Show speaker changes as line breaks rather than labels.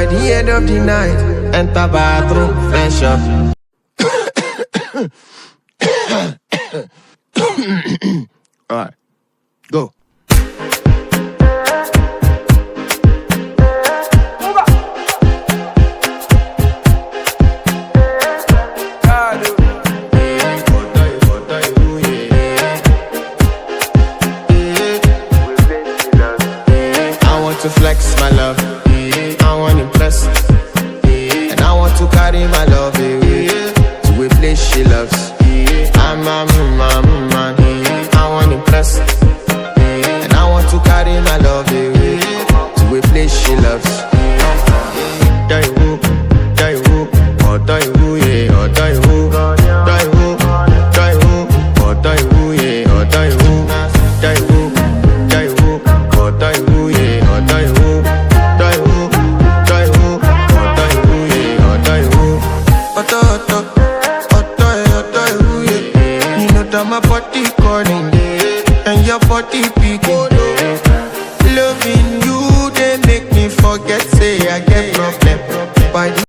by the end of the night, enter bathroom, fresh up. Alright, go. To flex my love, I want to impress, and I want to carry my love away to a place she loves. I'm a man, I want to impress, and I want to carry my love away to a place she loves. Die who, oh die who, yeah, oh die who, die who, die who, oh die who, yeah, oh die who, die who, oh die who, yeah. My body calling, and your body picking.